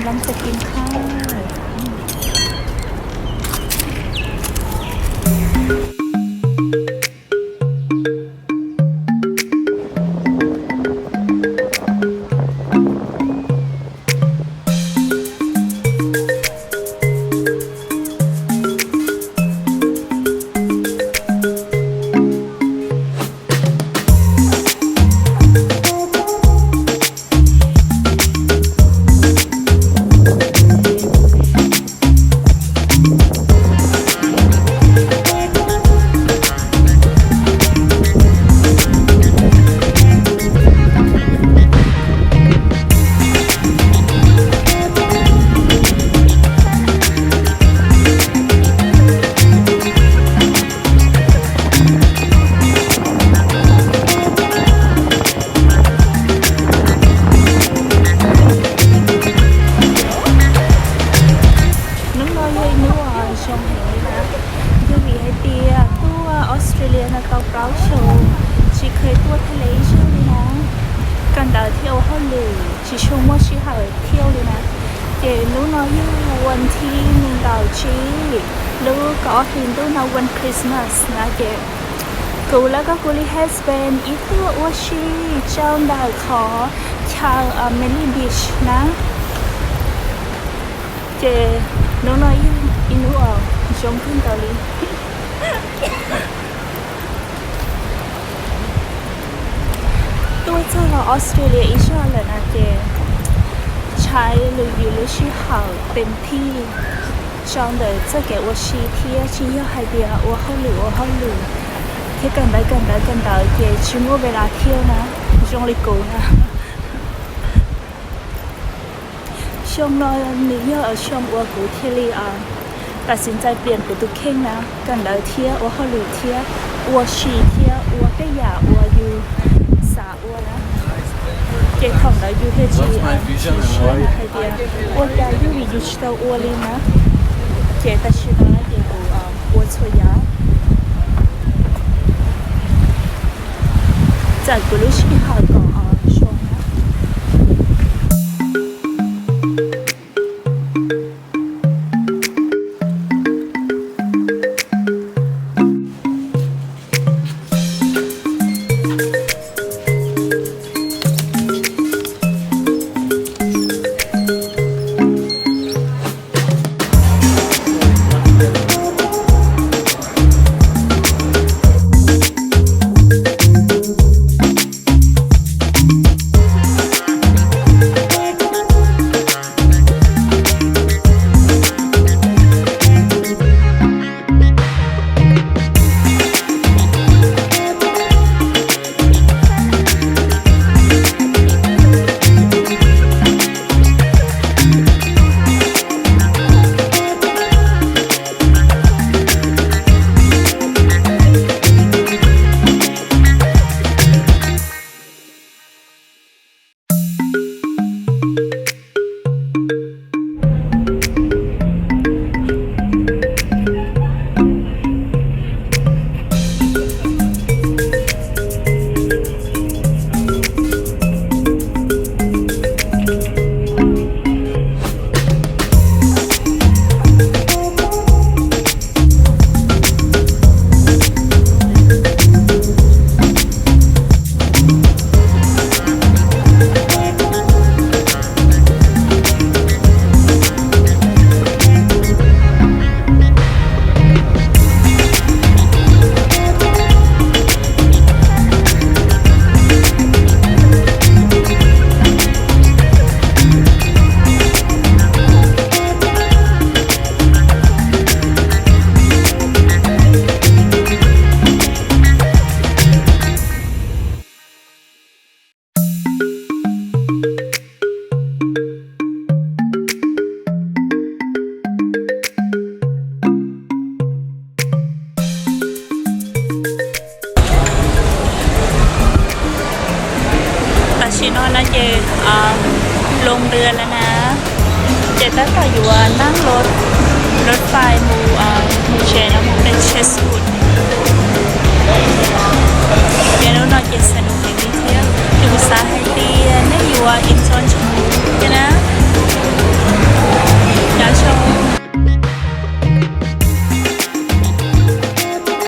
ำลังจะกินข้าววันที่1 ดาวชีแล้วก็ฮินดูนาวันคริสต์มาสนะเจ๊กูแล้วก็กูรีเฮสเป็นอีตัวอวชีเจ้าดาวขอชาวเมลีบีชนะเจ๊น้องน้อยอินูอ่ะชมขึ้นเกาหลีตัวเจ้าเราออสเตรเลียอีชอเลยนะเจ๊ใช้หรืออยู่หรือชี้好เต็มที่这样的再给我10天只要海边我好累ที่กันได้เดี๋ยวชิมว่าเวลาเที่ยวนะช่วงลิโก้นะช่วงน้อยนี่เยอะช่วงวัวกูเที่ยวลีตัดสินใจเปลี่ยนกูตุเข่งนะกันได้เที่ยวว่าเขาหรือเที่ยววัวชีเที่ยววัวก็อยากวัวอยู่สาวัวนะเจ้าของเราอยู่ที่ชีช่วยนะใครเดียววัวใจอยู่อยู่ที่ตัววัวเลยนะเจ้าตัดสินใจเดี๋ยวกูวัวช่วยยา在古鲁西哈港说呢。ชิโน่นะเจลงเรือแล้วนะเจตั้งแต่อยู่นั่งรถไฟมูเชนแล้วมันเป็นเชสบูดเดี๋ยวเราเจสนุกอย่างนี้เที่ยวดูสาให้เตียน